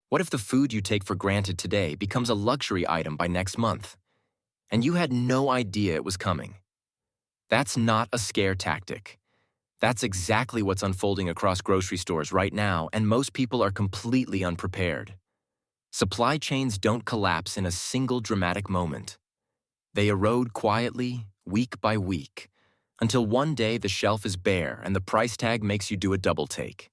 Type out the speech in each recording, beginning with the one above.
What if the food you take for granted today becomes a luxury item by next month, and you had no idea it was coming? That's not a scare tactic. That's exactly what's unfolding across grocery stores right now, and most people are completely unprepared. Supply chains don't collapse in a single dramatic moment. They erode quietly, week by week, until one day the shelf is bare and the price tag makes you do a double take.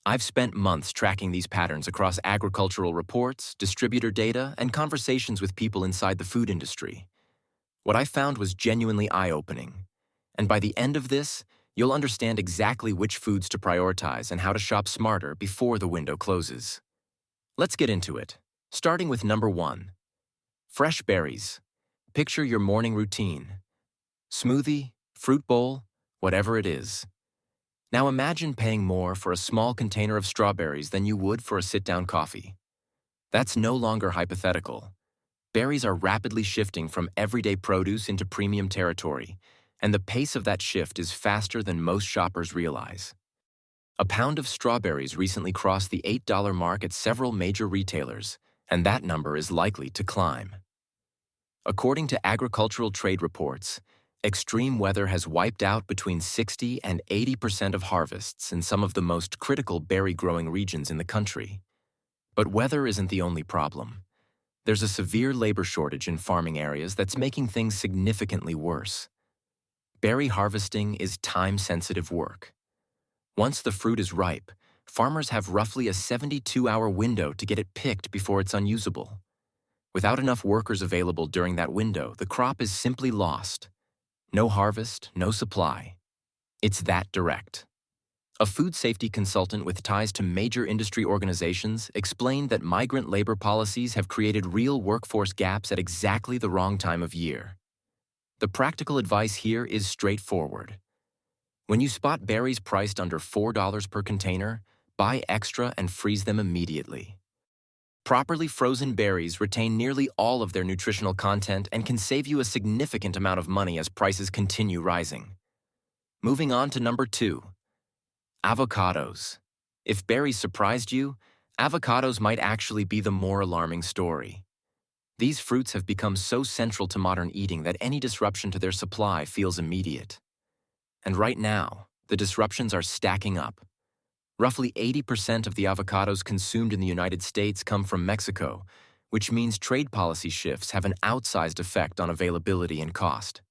I've spent months tracking these patterns across agricultural reports, distributor data, and conversations with people inside the food industry. What I found was genuinely eye-opening. And by the end of this, you'll understand exactly which foods to prioritize and how to shop smarter before the window closes. Let's get into it, starting with number 1. Fresh berries. Picture your morning routine. Smoothie, fruit bowl, whatever it is. Now imagine paying more for a small container of strawberries than you would for a sit-down coffee. That's no longer hypothetical. Berries are rapidly shifting from everyday produce into premium territory, and the pace of that shift is faster than most shoppers realize. A pound of strawberries recently crossed the $8 mark at several major retailers, and that number is likely to climb. According to agricultural trade reports, extreme weather has wiped out between 60 and 80% of harvests in some of the most critical berry-growing regions in the country. But weather isn't the only problem. There's a severe labor shortage in farming areas that's making things significantly worse. Berry harvesting is time-sensitive work. Once the fruit is ripe, farmers have roughly a 72-hour window to get it picked before it's unusable. Without enough workers available during that window, the crop is simply lost. No harvest, no supply. It's that direct. A food safety consultant with ties to major industry organizations explained that migrant labor policies have created real workforce gaps at exactly the wrong time of year. The practical advice here is straightforward. When you spot berries priced under $4 per container, buy extra and freeze them immediately. Properly frozen berries retain nearly all of their nutritional content and can save you a significant amount of money as prices continue rising. Moving on to number 2. Avocados. If berries surprised you, avocados might actually be the more alarming story. These fruits have become so central to modern eating that any disruption to their supply feels immediate. And right now, the disruptions are stacking up. Roughly 80% of the avocados consumed in the United States come from Mexico, which means trade policy shifts have an outsized effect on availability and cost.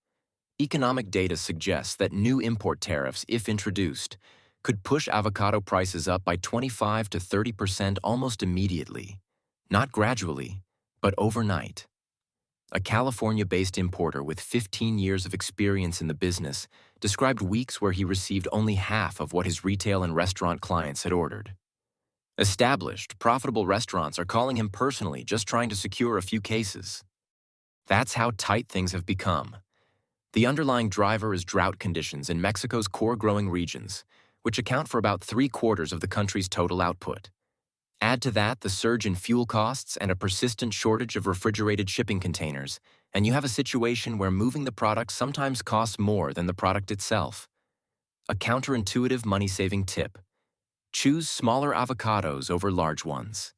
Economic data suggests that new import tariffs, if introduced, could push avocado prices up by 25 to 30% almost immediately. Not gradually, but overnight. A California-based importer with 15 years of experience in the business described weeks where he received only half of what his retail and restaurant clients had ordered. Established, profitable restaurants are calling him personally just trying to secure a few cases. That's how tight things have become. The underlying driver is drought conditions in Mexico's core growing regions, which account for about 3/4 of the country's total output. Add to that the surge in fuel costs and a persistent shortage of refrigerated shipping containers, and you have a situation where moving the product sometimes costs more than the product itself. A counterintuitive money-saving tip: choose smaller avocados over large ones.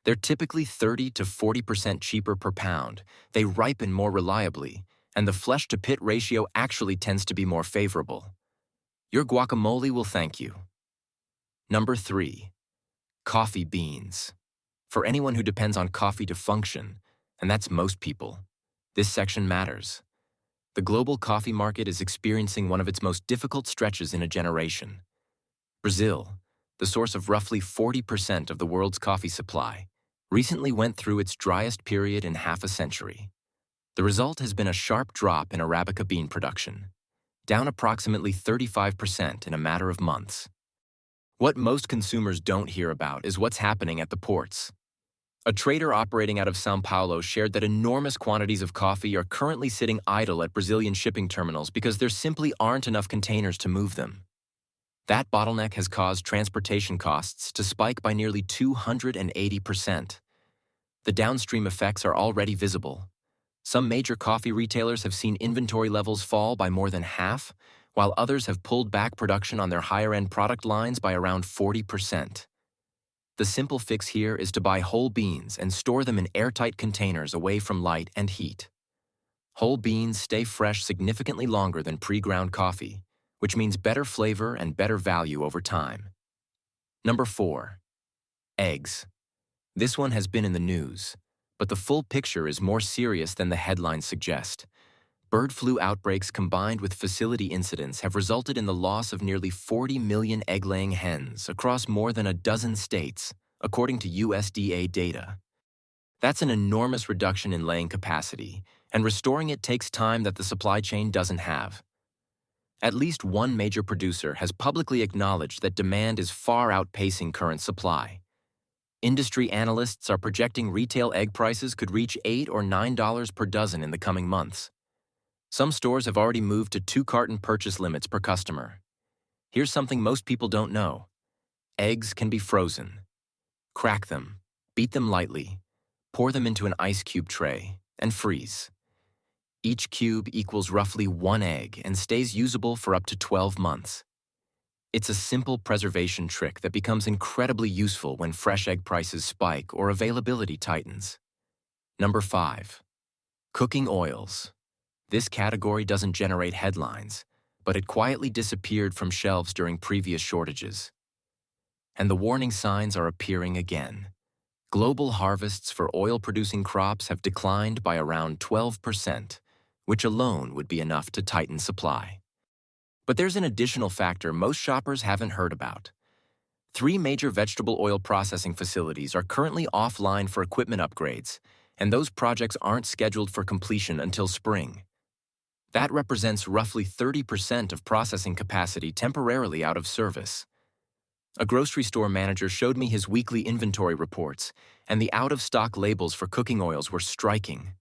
They're typically 30 to 40% cheaper per pound, they ripen more reliably, and the flesh-to-pit ratio actually tends to be more favorable. Your guacamole will thank you. Number 3. Coffee beans. For anyone who depends on coffee to function, and that's most people, this section matters. The global coffee market is experiencing one of its most difficult stretches in a generation. Brazil, the source of roughly 40% of the world's coffee supply, recently went through its driest period in half a century. The result has been a sharp drop in Arabica bean production, down approximately 35% in a matter of months. What most consumers don't hear about is what's happening at the ports. A trader operating out of São Paulo shared that enormous quantities of coffee are currently sitting idle at Brazilian shipping terminals because there simply aren't enough containers to move them. That bottleneck has caused transportation costs to spike by nearly 280%. The downstream effects are already visible. Some major coffee retailers have seen inventory levels fall by more than half, while others have pulled back production on their higher-end product lines by around 40%. The simple fix here is to buy whole beans and store them in airtight containers away from light and heat. Whole beans stay fresh significantly longer than pre-ground coffee, which means better flavor and better value over time. Number 4. Eggs. This one has been in the news, but the full picture is more serious than the headlines suggest. Bird flu outbreaks combined with facility incidents have resulted in the loss of nearly 40 million egg-laying hens across more than a dozen states, according to USDA data. That's an enormous reduction in laying capacity, and restoring it takes time that the supply chain doesn't have. At least one major producer has publicly acknowledged that demand is far outpacing current supply. Industry analysts are projecting retail egg prices could reach $8 or $9 per dozen in the coming months. Some stores have already moved to 2-carton purchase limits per customer. Here's something most people don't know. Eggs can be frozen. Crack them, beat them lightly, pour them into an ice cube tray, and freeze. Each cube equals roughly 1 egg and stays usable for up to 12 months. It's a simple preservation trick that becomes incredibly useful when fresh egg prices spike or availability tightens. Number 5. Cooking oils. This category doesn't generate headlines, but it quietly disappeared from shelves during previous shortages. And the warning signs are appearing again. Global harvests for oil-producing crops have declined by around 12%, which alone would be enough to tighten supply. But there's an additional factor most shoppers haven't heard about. 3 major vegetable oil processing facilities are currently offline for equipment upgrades, and those projects aren't scheduled for completion until spring. That represents roughly 30% of processing capacity temporarily out of service. A grocery store manager showed me his weekly inventory reports, and the out-of-stock labels for cooking oils were striking.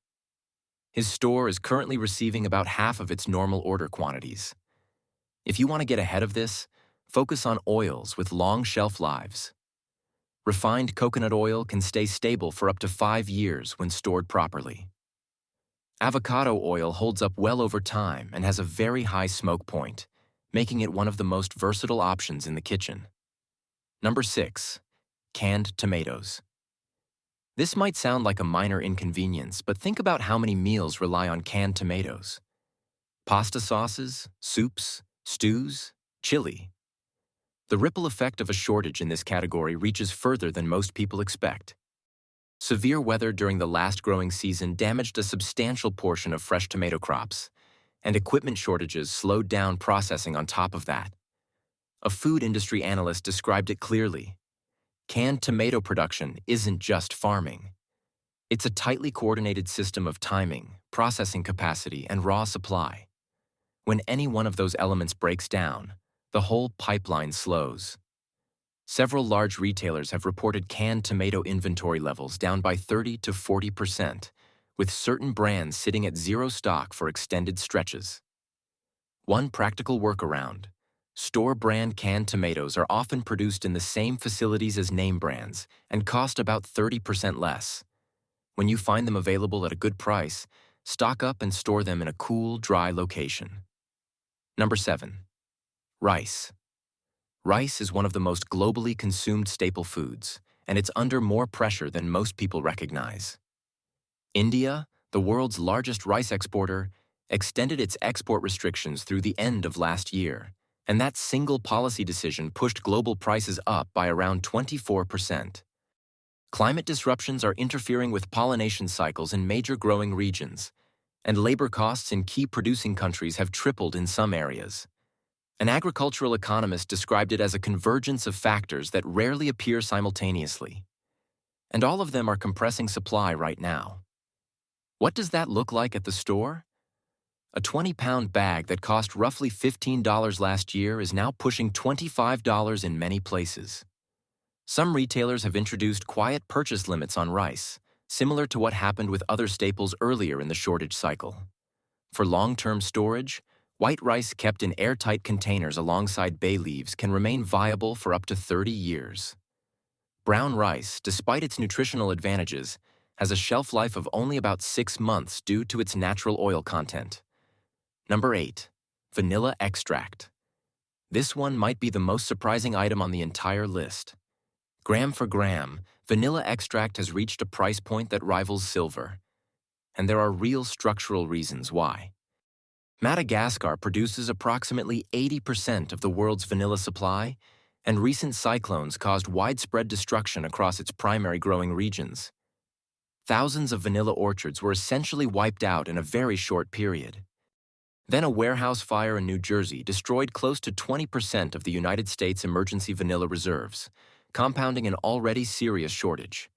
His store is currently receiving about half of its normal order quantities. If you want to get ahead of this, focus on oils with long shelf lives. Refined coconut oil can stay stable for up to 5 years when stored properly. Avocado oil holds up well over time and has a very high smoke point, making it one of the most versatile options in the kitchen. Number 6. Canned tomatoes. This might sound like a minor inconvenience, but think about how many meals rely on canned tomatoes. Pasta sauces, soups, stews, chili. The ripple effect of a shortage in this category reaches further than most people expect. Severe weather during the last growing season damaged a substantial portion of fresh tomato crops, and equipment shortages slowed down processing on top of that. A food industry analyst described it clearly. Canned tomato production isn't just farming. It's a tightly coordinated system of timing, processing capacity, and raw supply. When any one of those elements breaks down, the whole pipeline slows. Several large retailers have reported canned tomato inventory levels down by 30 to 40%, with certain brands sitting at zero stock for extended stretches. One practical workaround: store-brand canned tomatoes are often produced in the same facilities as name brands and cost about 30% less. When you find them available at a good price, stock up and store them in a cool, dry location. Number 7. Rice. Rice is one of the most globally consumed staple foods, and it's under more pressure than most people recognize. India, the world's largest rice exporter, extended its export restrictions through the end of last year, and that single policy decision pushed global prices up by around 24%. Climate disruptions are interfering with pollination cycles in major growing regions, and labor costs in key producing countries have tripled in some areas. An agricultural economist described it as a convergence of factors that rarely appear simultaneously. And all of them are compressing supply right now. What does that look like at the store? A 20-pound bag that cost roughly $15 last year is now pushing $25 in many places. Some retailers have introduced quiet purchase limits on rice, similar to what happened with other staples earlier in the shortage cycle. For long-term storage, white rice kept in airtight containers alongside bay leaves can remain viable for up to 30 years. Brown rice, despite its nutritional advantages, has a shelf life of only about 6 months due to its natural oil content. Number 8. Vanilla extract. This one might be the most surprising item on the entire list. Gram for gram, vanilla extract has reached a price point that rivals silver. And there are real structural reasons why. Madagascar produces approximately 80% of the world's vanilla supply, and recent cyclones caused widespread destruction across its primary growing regions. Thousands of vanilla orchards were essentially wiped out in a very short period. Then a warehouse fire in New Jersey destroyed close to 20% of the United States' emergency vanilla reserves, compounding an already serious shortage.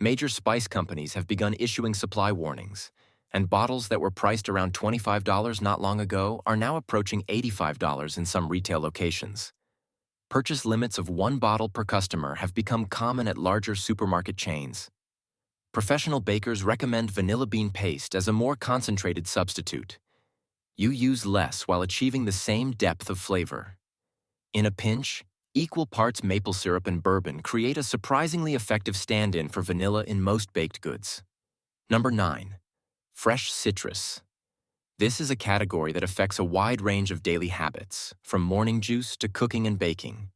Major spice companies have begun issuing supply warnings, and bottles that were priced around $25 not long ago are now approaching $85 in some retail locations. Purchase limits of 1 bottle per customer have become common at larger supermarket chains. Professional bakers recommend vanilla bean paste as a more concentrated substitute. You use less while achieving the same depth of flavor. In a pinch, equal parts maple syrup and bourbon create a surprisingly effective stand-in for vanilla in most baked goods. Number 9. Fresh citrus. This is a category that affects a wide range of daily habits, from morning juice to cooking and baking.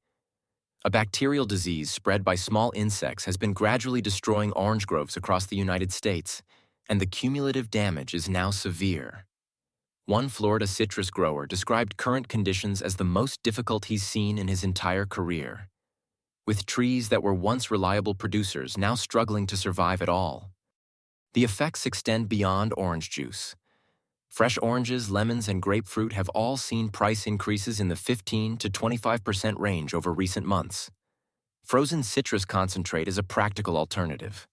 A bacterial disease spread by small insects has been gradually destroying orange groves across the United States, and the cumulative damage is now severe. One Florida citrus grower described current conditions as the most difficult he's seen in his entire career, with trees that were once reliable producers now struggling to survive at all. The effects extend beyond orange juice. Fresh oranges, lemons, and grapefruit have all seen price increases in the 15 to 25% range over recent months. Frozen citrus concentrate is a practical alternative.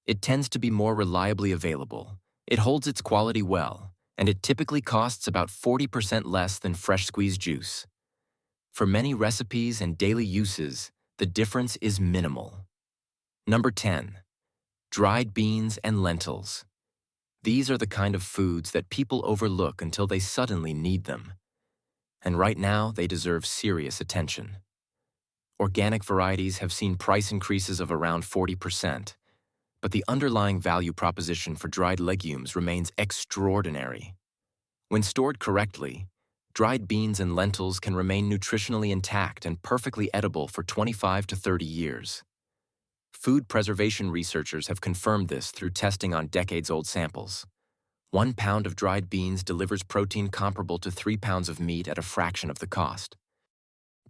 It tends to be more reliably available, it holds its quality well, and it typically costs about 40% less than fresh squeezed juice. For many recipes and daily uses, the difference is minimal. Number 10. Dried beans and lentils. These are the kind of foods that people overlook until they suddenly need them. And right now, they deserve serious attention. Organic varieties have seen price increases of around 40%, but the underlying value proposition for dried legumes remains extraordinary. When stored correctly, dried beans and lentils can remain nutritionally intact and perfectly edible for 25 to 30 years. Food preservation researchers have confirmed this through testing on decades-old samples. 1 pound of dried beans delivers protein comparable to 3 pounds of meat at a fraction of the cost.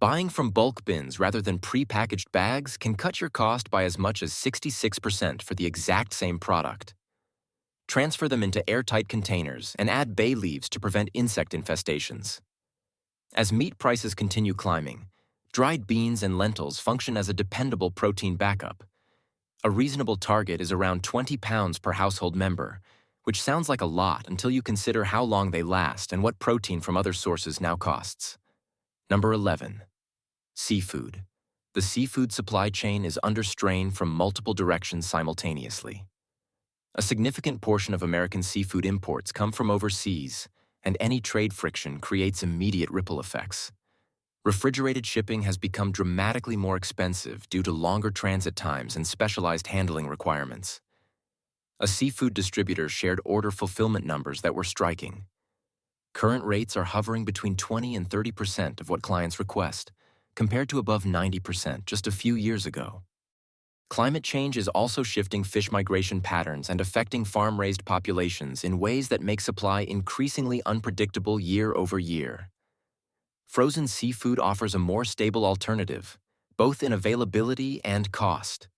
Buying from bulk bins rather than pre-packaged bags can cut your cost by as much as 66% for the exact same product. Transfer them into airtight containers and add bay leaves to prevent insect infestations. As meat prices continue climbing, dried beans and lentils function as a dependable protein backup. A reasonable target is around 20 pounds per household member, which sounds like a lot until you consider how long they last and what protein from other sources now costs. Number 11. Seafood. The seafood supply chain is under strain from multiple directions simultaneously. A significant portion of American seafood imports come from overseas, and any trade friction creates immediate ripple effects. Refrigerated shipping has become dramatically more expensive due to longer transit times and specialized handling requirements. A seafood distributor shared order fulfillment numbers that were striking. Current rates are hovering between 20 and 30% of what clients request, compared to above 90% just a few years ago. Climate change is also shifting fish migration patterns and affecting farm-raised populations in ways that make supply increasingly unpredictable year over year. Frozen seafood offers a more stable alternative, both in availability and cost.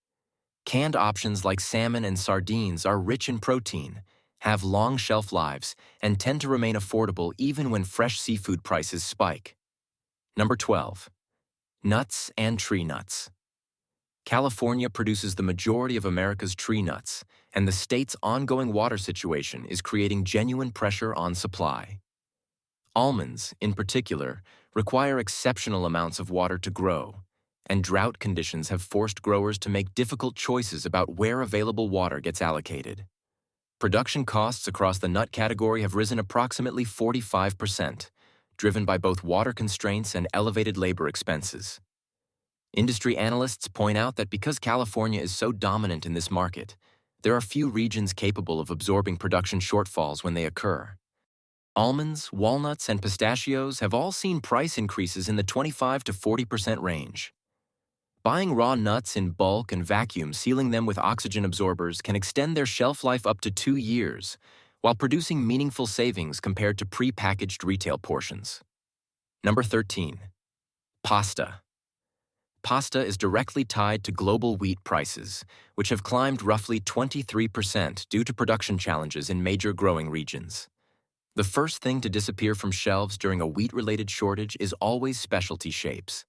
Canned options like salmon and sardines are rich in protein, have long shelf lives, and tend to remain affordable even when fresh seafood prices spike. Number 12. Nuts and tree nuts. California produces the majority of America's tree nuts, and the state's ongoing water situation is creating genuine pressure on supply. Almonds, in particular, require exceptional amounts of water to grow, and drought conditions have forced growers to make difficult choices about where available water gets allocated. Production costs across the nut category have risen approximately 45%, driven by both water constraints and elevated labor expenses. Industry analysts point out that because California is so dominant in this market, there are few regions capable of absorbing production shortfalls when they occur. Almonds, walnuts, and pistachios have all seen price increases in the 25 to 40% range. Buying raw nuts in bulk and vacuum sealing them with oxygen absorbers can extend their shelf life up to 2 years, while producing meaningful savings compared to pre-packaged retail portions. Number 13. Pasta. Pasta is directly tied to global wheat prices, which have climbed roughly 23% due to production challenges in major growing regions. The first thing to disappear from shelves during a wheat-related shortage is always specialty shapes.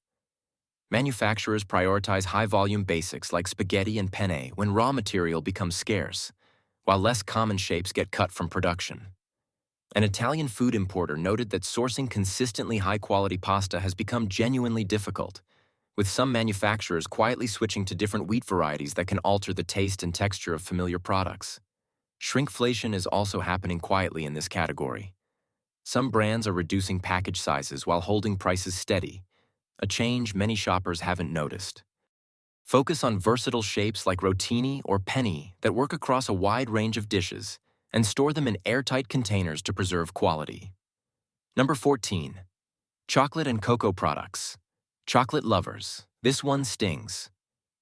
Manufacturers prioritize high-volume basics like spaghetti and penne when raw material becomes scarce, while less common shapes get cut from production. An Italian food importer noted that sourcing consistently high-quality pasta has become genuinely difficult, with some manufacturers quietly switching to different wheat varieties that can alter the taste and texture of familiar products. Shrinkflation is also happening quietly in this category. Some brands are reducing package sizes while holding prices steady, a change many shoppers haven't noticed. Focus on versatile shapes like rotini or penne that work across a wide range of dishes, and store them in airtight containers to preserve quality. Number 14. Chocolate and cocoa products. Chocolate lovers, this one stings.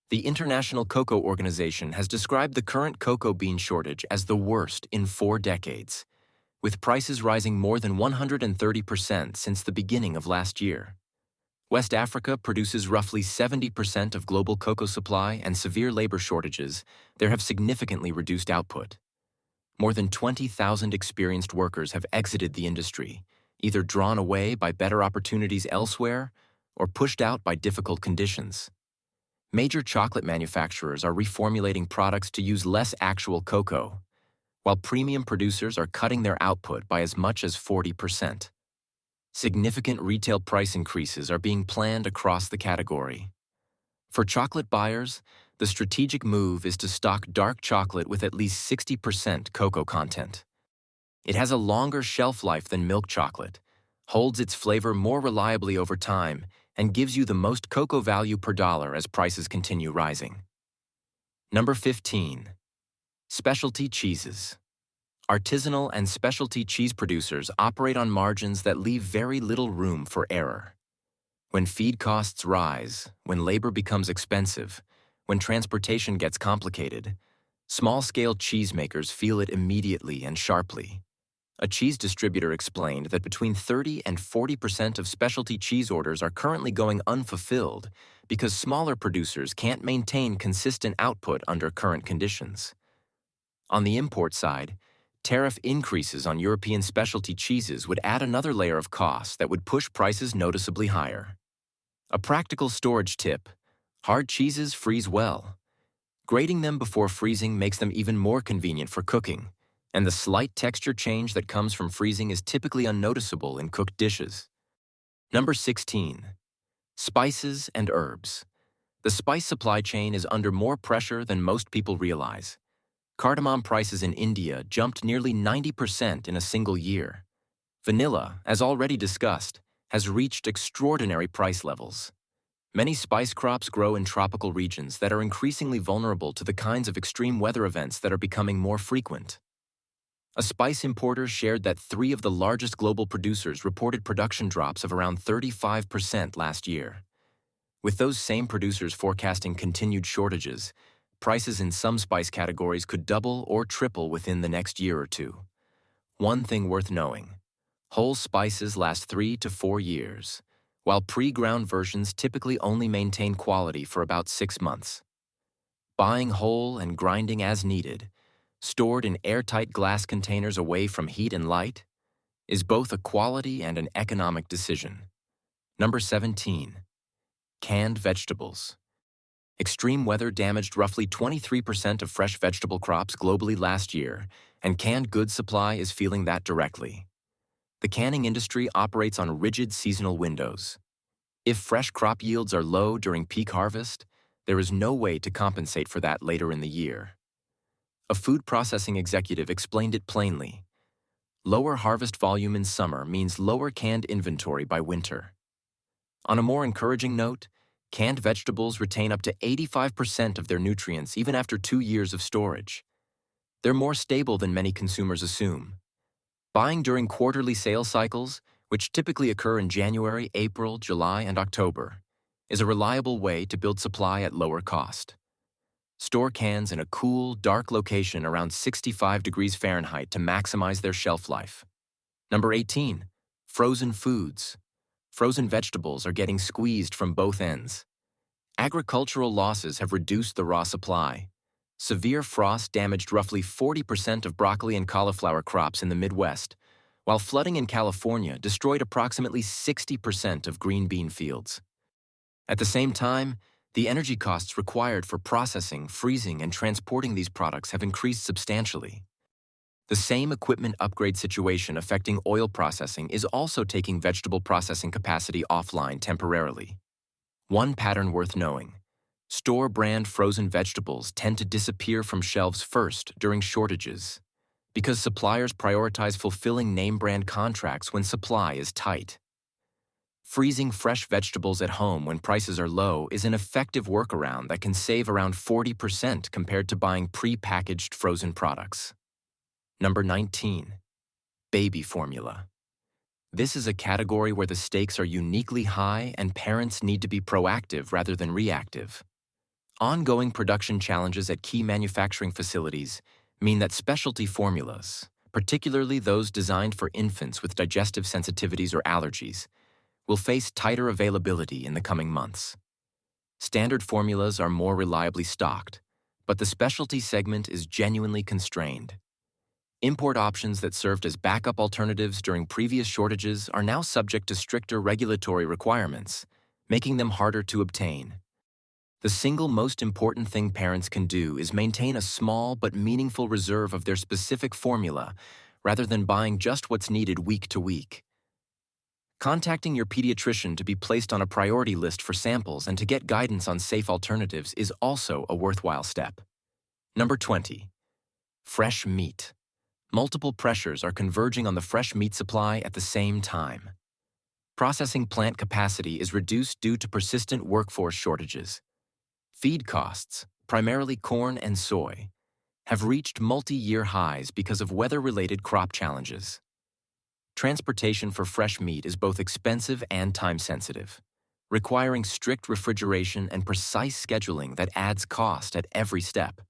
The International Cocoa Organization has described the current cocoa bean shortage as the worst in 4 decades, with prices rising more than 130% since the beginning of last year. West Africa produces roughly 70% of global cocoa supply, and severe labor shortages there have significantly reduced output. More than 20,000 experienced workers have exited the industry, either drawn away by better opportunities elsewhere or pushed out by difficult conditions. Major chocolate manufacturers are reformulating products to use less actual cocoa, while premium producers are cutting their output by as much as 40%. Significant retail price increases are being planned across the category. For chocolate buyers, the strategic move is to stock dark chocolate with at least 60% cocoa content. It has a longer shelf life than milk chocolate, holds its flavor more reliably over time, and gives you the most cocoa value per dollar as prices continue rising. Number 15. Specialty cheeses. Artisanal and specialty cheese producers operate on margins that leave very little room for error. When feed costs rise, when labor becomes expensive, when transportation gets complicated, small-scale cheesemakers feel it immediately and sharply. A cheese distributor explained that between 30 and 40% of specialty cheese orders are currently going unfulfilled because smaller producers can't maintain consistent output under current conditions. On the import side, tariff increases on European specialty cheeses would add another layer of cost that would push prices noticeably higher. A practical storage tip: hard cheeses freeze well. Grating them before freezing makes them even more convenient for cooking, and the slight texture change that comes from freezing is typically unnoticeable in cooked dishes. Number 16. Spices and herbs. The spice supply chain is under more pressure than most people realize. Cardamom prices in India jumped nearly 90% in a single year. Vanilla, as already discussed, has reached extraordinary price levels. Many spice crops grow in tropical regions that are increasingly vulnerable to the kinds of extreme weather events that are becoming more frequent. A spice importer shared that 3 of the largest global producers reported production drops of around 35% last year. With those same producers forecasting continued shortages, prices in some spice categories could double or triple within the next year or two. One thing worth knowing: whole spices last 3 to 4 years, while pre-ground versions typically only maintain quality for about 6 months. Buying whole and grinding as needed, stored in airtight glass containers away from heat and light, is both a quality and an economic decision. Number 17. Canned vegetables. Extreme weather damaged roughly 23% of fresh vegetable crops globally last year, and canned goods supply is feeling that directly. The canning industry operates on rigid seasonal windows. If fresh crop yields are low during peak harvest, there is no way to compensate for that later in the year. A food processing executive explained it plainly. Lower harvest volume in summer means lower canned inventory by winter. On a more encouraging note, canned vegetables retain up to 85% of their nutrients even after 2 years of storage. They're more stable than many consumers assume. Buying during quarterly sales cycles, which typically occur in January, April, July, and October, is a reliable way to build supply at lower cost. Store cans in a cool, dark location around 65 degrees Fahrenheit to maximize their shelf life. Number 18, frozen foods. Frozen vegetables are getting squeezed from both ends. Agricultural losses have reduced the raw supply. Severe frost damaged roughly 40% of broccoli and cauliflower crops in the Midwest, while flooding in California destroyed approximately 60% of green bean fields. At the same time, the energy costs required for processing, freezing, and transporting these products have increased substantially. The same equipment upgrade situation affecting oil processing is also taking vegetable processing capacity offline temporarily. One pattern worth knowing: store-brand frozen vegetables tend to disappear from shelves first during shortages, because suppliers prioritize fulfilling name-brand contracts when supply is tight. Freezing fresh vegetables at home when prices are low is an effective workaround that can save around 40% compared to buying pre-packaged frozen products. Number 19, baby formula. This is a category where the stakes are uniquely high and parents need to be proactive rather than reactive. Ongoing production challenges at key manufacturing facilities mean that specialty formulas, particularly those designed for infants with digestive sensitivities or allergies, will face tighter availability in the coming months. Standard formulas are more reliably stocked, but the specialty segment is genuinely constrained. Import options that served as backup alternatives during previous shortages are now subject to stricter regulatory requirements, making them harder to obtain. The single most important thing parents can do is maintain a small but meaningful reserve of their specific formula rather than buying just what's needed week to week. Contacting your pediatrician to be placed on a priority list for samples and to get guidance on safe alternatives is also a worthwhile step. Number 20, fresh meat. Multiple pressures are converging on the fresh meat supply at the same time. Processing plant capacity is reduced due to persistent workforce shortages. Feed costs, primarily corn and soy, have reached multi-year highs because of weather-related crop challenges. Transportation for fresh meat is both expensive and time-sensitive, requiring strict refrigeration and precise scheduling that adds cost at every step.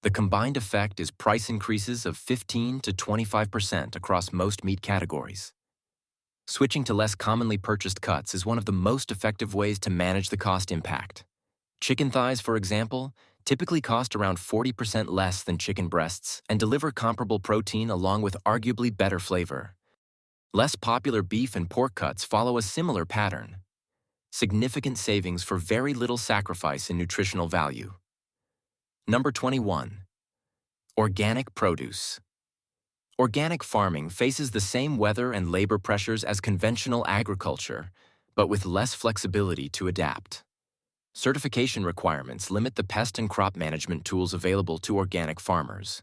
The combined effect is price increases of 15 to 25% across most meat categories. Switching to less commonly purchased cuts is one of the most effective ways to manage the cost impact. Chicken thighs, for example, typically cost around 40% less than chicken breasts and deliver comparable protein along with arguably better flavor. Less popular beef and pork cuts follow a similar pattern. Significant savings for very little sacrifice in nutritional value. Number 21, organic produce. Organic farming faces the same weather and labor pressures as conventional agriculture, but with less flexibility to adapt. Certification requirements limit the pest and crop management tools available to organic farmers,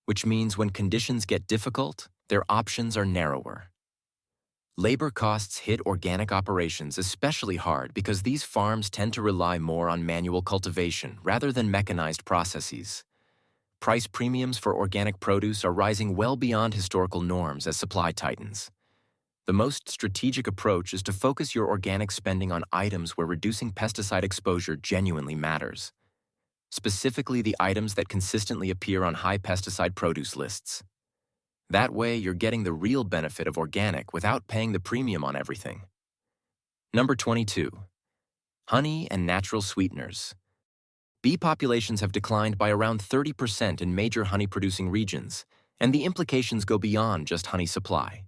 which means when conditions get difficult, their options are narrower. Labor costs hit organic operations especially hard because these farms tend to rely more on manual cultivation rather than mechanized processes. Price premiums for organic produce are rising well beyond historical norms as supply tightens. The most strategic approach is to focus your organic spending on items where reducing pesticide exposure genuinely matters, specifically the items that consistently appear on high pesticide produce lists. That way, you're getting the real benefit of organic without paying the premium on everything. Number 22, honey and natural sweeteners. Bee populations have declined by around 30% in major honey-producing regions, and the implications go beyond just honey supply.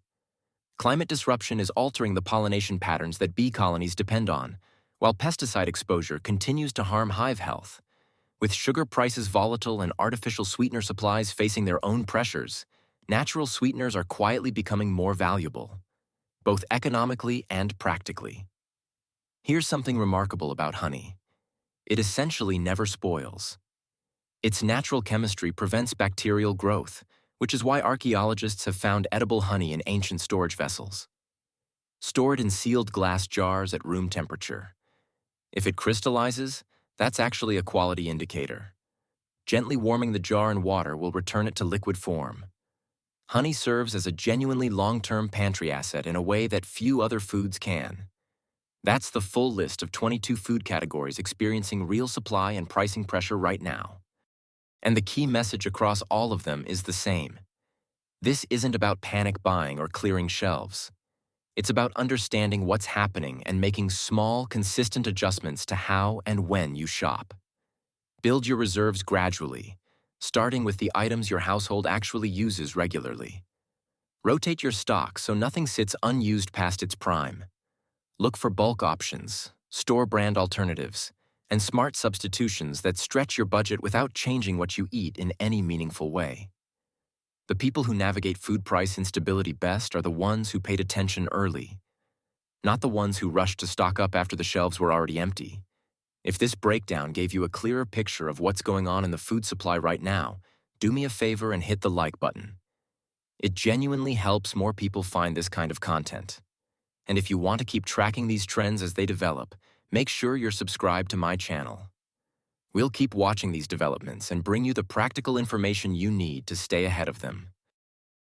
Climate disruption is altering the pollination patterns that bee colonies depend on, while pesticide exposure continues to harm hive health. With sugar prices volatile and artificial sweetener supplies facing their own pressures, natural sweeteners are quietly becoming more valuable, both economically and practically. Here's something remarkable about honey. It essentially never spoils. Its natural chemistry prevents bacterial growth, which is why archaeologists have found edible honey in ancient storage vessels. Stored in sealed glass jars at room temperature. If it crystallizes, that's actually a quality indicator. Gently warming the jar in water will return it to liquid form. Honey serves as a genuinely long-term pantry asset in a way that few other foods can. That's the full list of 22 food categories experiencing real supply and pricing pressure right now. And the key message across all of them is the same. This isn't about panic buying or clearing shelves. It's about understanding what's happening and making small, consistent adjustments to how and when you shop. Build your reserves gradually, starting with the items your household actually uses regularly. Rotate your stock so nothing sits unused past its prime. Look for bulk options, store brand alternatives, and smart substitutions that stretch your budget without changing what you eat in any meaningful way. The people who navigate food price instability best are the ones who paid attention early, not the ones who rushed to stock up after the shelves were already empty. If this breakdown gave you a clearer picture of what's going on in the food supply right now, do me a favor and hit the like button. It genuinely helps more people find this kind of content. And if you want to keep tracking these trends as they develop, make sure you're subscribed to my channel. We'll keep watching these developments and bring you the practical information you need to stay ahead of them.